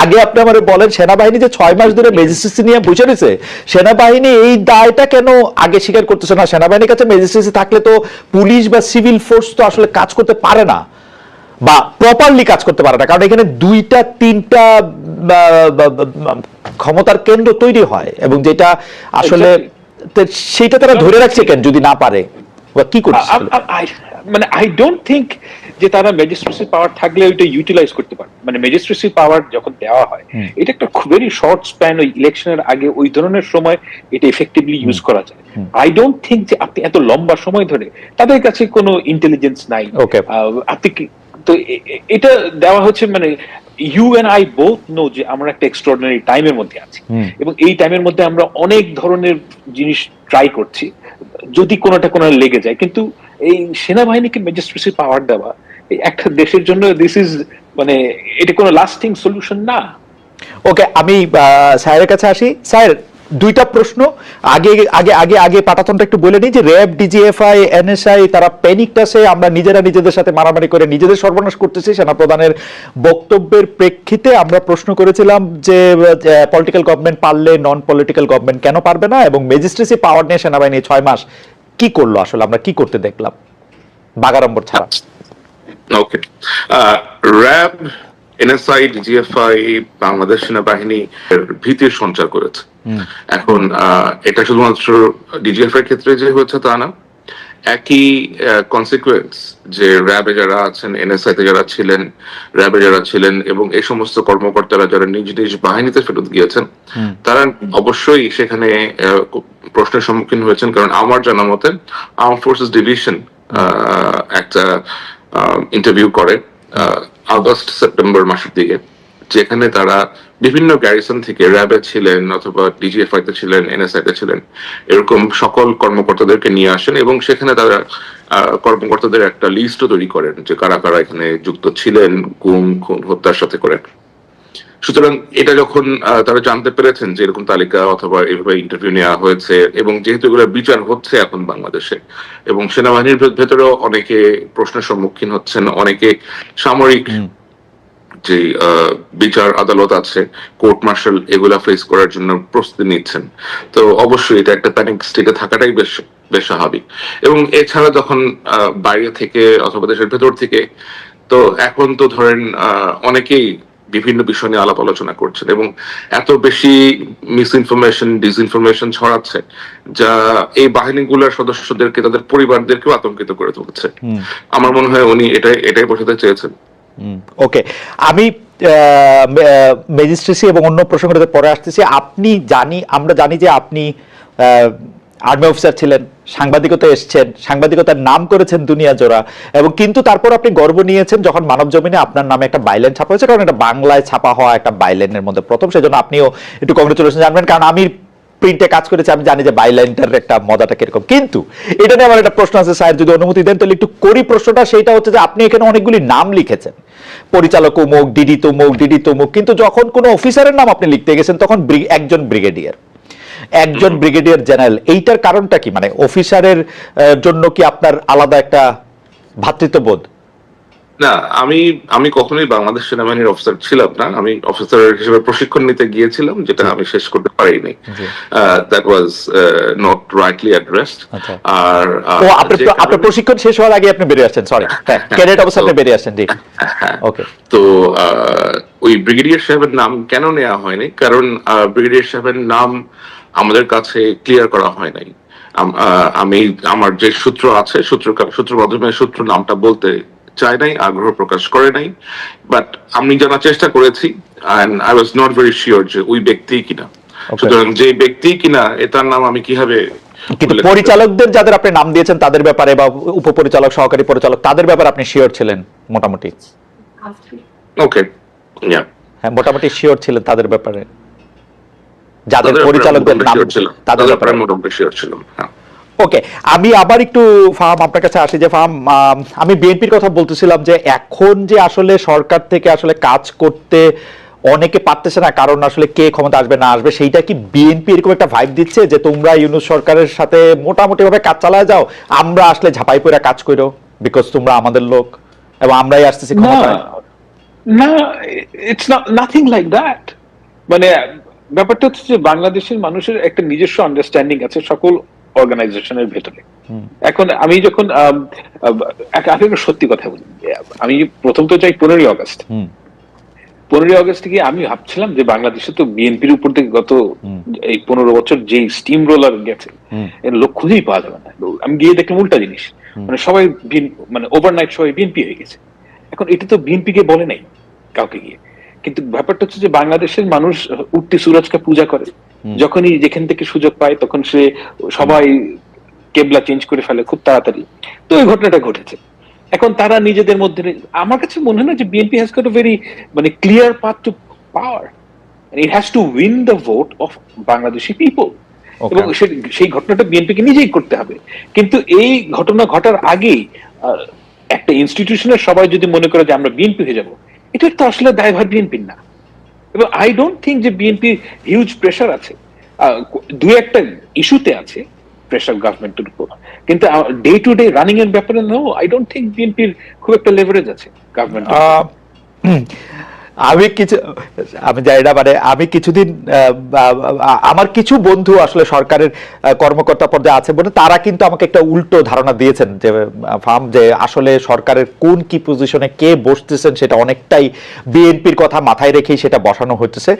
আগে আপনি আমারে বলেন সেনাবাহিনী যে 6 মাস ধরে ম্যাজিস্ট্রেসি নিয়ে বসে রয়েছে, সেনাবাহিনী এই দায়টা কেন আগে স্বীকার করতেছে না? সেনাবাহিনীর কাছে ম্যাজিস্ট্রেসি থাকলে তো পুলিশ বা সিভিল ফোর্স তো আসলে কাজ করতে পারে না, বা প্রপারলি কাজ করতে পারে না, কারণ এখানে 2টা 3টা ক্ষমতার কেন্দ্র তৈরি হয়, এবং যেটা আসলে সেটা তারা ধরে রাখছে কেন যদি না পারে, বা কি করছে? মানে আই ডোন্ট থিংক যে তারা ম্যাজিস্ট্রেসি পাওয়ার থাকলে ওইটা ইউটিলাইজ করতে পারে। মানে ম্যাজিস্ট্রেসি পাওয়ার যখন দেওয়া হয়, এটা একটা ভেরি শর্ট স্প্যান, ওই ইলেকশনের আগে ওই ধরনের সময় এটা এফেক্টিভলি ইউজ করা যায়। আই ডোন্ট থিংক যে আপনি এত লম্বা সময় ধরে, তাদের কাছে কোনো ইন্টেলিজেন্স নাই, আপনি তো এটা দেওয়া হচ্ছে। মানে you and I both know যে আমরা একটা এক্সট্রাঅর্ডিনারি টাইমের মধ্যে আছি, এবং এই টাইমের মধ্যে আমরা অনেক ধরনের জিনিস ট্রাই করছি যদি কোনোটা কোনো লেগে যায়। কিন্তু এই সেনাবাহিনীকে ম্যাজিস্ট্রেসি পাওয়ার দেওয়া একটা দেশের জন্য দিস ইজ মানে এটা কোনো লাস্টিং সলিউশন না। ওকে, আমি স্যারের কাছে আসি। স্যার, 2টা প্রশ্ন। আগে আগে আগে আগে পাটাতনটা একটু বলে নিই যে র্যাব, ডিজিএফআই, এনএসআই তারা প্যানিকটাসে আমরা নিজেরা নিজেদের সাথে মারামারি করে নিজেদের সর্বনাশ করতেছি। সেনাপ্রধানের বক্তব্যের প্রেক্ষিতে আমরা প্রশ্ন করেছিলাম যে পলিটিক্যাল গভর্নমেন্ট পারলে নন পলিটিক্যাল গভর্নমেন্ট কেন পারবে না, এবং ম্যাজিস্ট্রেসি পাওয়ার নিয়ে সেনাবাহিনী 6 মাস কি করলো, আসলে আমরা কি করতে দেখলাম বাগাড়ম্বর ছাড়া? ওকে, র্যাব, এনএসআই, ডিজিএফআই বাংলাদেশ সেনাবাহিনী ভীতির সঞ্চার করেছে। এখন এটা শুধুমাত্র ডিজিএফআই এর ক্ষেত্রে যে হচ্ছে তা না, একই কনসিকুয়েন্স যে র্যাবে যারা আছেন, এনএসআই তে যারা ছিলেন, র্যাবে যারা ছিলেন, এবং এই সমস্ত কর্মকর্তারা যারা নিজ নিজ বাহিনীতে ফেরত গিয়েছেন, তারা অবশ্যই সেখানে প্রশ্নের সম্মুখীন হয়েছেন। কারণ আমার জানা মতে আর্ম ফোর্সেস ডিভিশন একটা ইন্টারভিউ করে আগস্ট সেপ্টেম্বর মাসের দিকে, যেখানে তারা বিভিন্ন গ্যারিসন থেকে র্যাবে ছিলেন অথবা ডিজিএফআই তে ছিলেন, এনএসআই তে ছিলেন, এরকম সকল কর্মকর্তাদেরকে নিয়ে আসেন, এবং সেখানে তারা কর্মকর্তাদের একটা লিস্টও তৈরি করেন যে কারা কারা এখানে যুক্ত ছিলেন গুম, খুন, হত্যার সাথে করেন। সুতরাং এটা যখন তারা জানতে পেরেছেন যে এরকম তালিকা অথবা এভাবে ইন্টারভিউ নেওয়া হয়েছে, এবং যেহেতু এগুলো বিচার হচ্ছে এখন বাংলাদেশে, এবং সেনাবাহিনীর ভেতরেও অনেকে প্রশ্নের সম্মুখীন হচ্ছেন, অনেকে সামরিক যে বিচার আদালত আছে, কোর্ট মার্শাল, এগুলা ফেস করার জন্য প্রস্তুতি নিচ্ছেন। তো অবশ্যই এটা একটা প্যানিক স্টেটে থাকাটাই বেশ স্বাভাবিক। এবং এছাড়া যখন বাইরে থেকে অথবা দেশের ভেতর থেকে, তো এখন তো ধরেন অনেকেই বিভিন্ন বিষয় নিয়ে আলাপ আলোচনা করছেন, এবং এত বেশি মিস ইনফরমেশন, ডিসইনফরমেশন ছড়াচ্ছে যা এই বাহিনীগুলোর সদস্যদেরকে, তাদের পরিবারদেরকেও আতঙ্কিত করে তুলছে। আমার মনে হয় উনি এটাই বোঝাতে চেয়েছেন। ওকে, আমি ম্যাজিস্ট্রেসি এবং অন্য প্রসঙ্গটাতে পরে আসতেছি। আমরা জানি যে আপনি আর্মি অফিসার ছিলেন, সাংবাদিকতা এসছেন, সাংবাদিকতার নাম করেছেন দুনিয়া জোড়া, এবং কিন্তু তারপর আপনি গর্ব নিয়েছেন যখন মানব জমিনে আপনার নামে একটা বাইলাইন ছাপা হয়েছে, কারণ এটা বাংলায় ছাপা হওয়া একটা বাইলাইনের মধ্যে প্রথম, সেজন্য আপনিও একটু কংগ্রেচুলেশন জানবেন, কারণ আমি প্রিন্টে কাজ করেছি, আমি জানি যে বাইলাইনটার একটা মজাটা কিরকম। কিন্তু এটা নিয়ে আমার একটা প্রশ্ন আছে স্যার, যদি অনুমতি দেন তাহলে একটু করি প্রশ্নটা। সেইটা হচ্ছে যে আপনি এখানে অনেকগুলি নাম লিখেছেন, পরিচালক অমুক, ডিডি তমুক, ডিডি তমুক, কিন্তু যখন কোনো অফিসারের নাম আপনি লিখতে গেছেন তখন একজন ব্রিগেডিয়ার জেনারেল। এইটার কারণটা কি? মানে অফিসারের জন্য কি আপনার আলাদা একটা ভ্রাতৃত্ববোধ? না, আমি কখনোই বাংলাদেশ সেনাবাহিনীর অফিসার ছিলাম না। আমি অফিসার হিসেবে প্রশিক্ষণ নিতে গিয়েছিলাম, যেটা আমি শেষ করতে পারিনি। That was not rightly addressed. আর আপনার প্রশিক্ষণ শেষ হওয়ার আগে আপনি বেরিয়ে আসছেন, সরি, ক্যাডেট অবস্থায় আপনি বেরিয়ে আসছেন। জি, ওকে। তো ওই ব্রিগেডিয়ার সাহেবের নাম কেন নেওয়া হয়নি? কারণ ব্রিগেডিয়ার সাহেবের নাম আমাদের কাছে ক্লিয়ার করা হয় নাই। আমি আমার যে সূত্র আছে, সূত্র মাধ্যমে সূত্র নামটা বলতে চাই নাই, আগ্রহ প্রকাশ করে নাই, বাট আমি জানার চেষ্টা করেছি, and I was not very sure যে ওই ব্যক্তি কিনা। সুতরাং যে ব্যক্তি কিনা তার নাম আমি কিভাবে, কিন্তু পরিচালকদের যাদের আপনি নাম দিয়েছেন তাদের ব্যাপারে, বা উপপরিচালক, সহকারী পরিচালক, তাদের ব্যাপারে আপনি শিওর ছিলেন মোটামুটি? ওকে, হ্যাঁ, মোটামুটি শিওর ছিলেন তাদের ব্যাপারে, যাদের পরিচালকদের নাম, তাদের ব্যাপারে মোটামুটি শিওর ছিলাম। হ্যাঁ, ওকে। আমি আবার একটু ফাহাম আপনার কাছে আসি যে ফাহাম, আমি বিএনপির কথা বলতেছিলাম যে এখন যে আসলে সরকার থেকে আসলে কাজ করতে অনেকে পারতেছে না, কারণ আসলে কে ক্ষমতা আসবে না আসবে, সেইটা কি বিএনপি এরকম একটা ভাইব দিচ্ছে যে তোমরা ইউনূস সরকারের সাথে মোটামুটি ভাবে কাজ চালায় যাও, আমরা আসলে ঝাঁপাই পড়ে কাজ করো, বিকজ তোমরা আমাদের লোক এবং আমরাই আসতেছি ক্ষমতায়? না, it's not nothing like that. মানে ব্যাপারটা হচ্ছে যে বাংলাদেশের মানুষের একটা নিজস্ব আন্ডারস্ট্যান্ডিং আছে সকল অর্গানাইজেশনের ভেতরে। এখন আমি যখন একটা সত্যি কথা বলি, আমি প্রথম তো চাই 15ই আগস্ট। 15ই আগস্ট থেকে আমি ভাবছিলাম যে বাংলাদেশে তো বিএনপির উপর থেকে গত এই 15 বছর যে স্টিম রোলার গেছে এর লোক খুঁজেই পাওয়া যাবে না। আমি গিয়ে দেখলাম উল্টা জিনিস, মানে সবাই মানে ওভারনাইট সবাই বিএনপি হয়ে গেছে। এখন এটা তো বিএনপি কে বলে নাই কাউকে গিয়ে, কিন্তু ব্যাপারটা হচ্ছে যে বাংলাদেশের মানুষ উঠতি সুরজকে পূজা করে, যখনই যেখান থেকে সুযোগ পায় তখন সে সবাই কেবলা চেঞ্জ করে ফেলে খুব তাড়াতাড়ি। তো এই ঘটনাটা ঘটেছে। এখন তারা নিজেদের মধ্যে, আমার কাছে মনে হয় না যে BNP has got a very মানে clear path to power, it has to win the vote of Bangladeshi people, এবং সেই ঘটনাটা বিএনপিকে নিজেই করতে হবে। কিন্তু এই ঘটনা ঘটার আগেই একটা ইনস্টিটিউশনের সবাই যদি মনে করে যে আমরা বিএনপি হয়ে যাব, এটা তো আসলে দায়ভার বিএনপির না। এবং আই ডোন্ট থিঙ্ক যে বিএনপি হিউজ প্রেশার আছে, দু একটা ইস্যুতে আছে প্রেশার গভর্নমেন্টের উপর, কিন্তু ডে টু ডে রানিং এর ব্যাপারে নো, আই ডোন্ট থিঙ্ক বিএনপির খুব একটা লেভারেজ আছে গভর্নমেন্ট। আমি জানি না, মানে আমি কিছুদিন আমার কিছু বন্ধু আসলে সরকারের কর্মকর্তা পর্যায়ে আছে বলে তারা কিন্তু আমাকে একটা উল্টো ধারণা দিয়েছেন যে ফার্ম যে আসলে সরকারের কোন কি পজিশনে কে বসতেছেন সেটা অনেকটাই বিএনপির কথা মাথায় রেখেই সেটা বসানো হচ্ছে।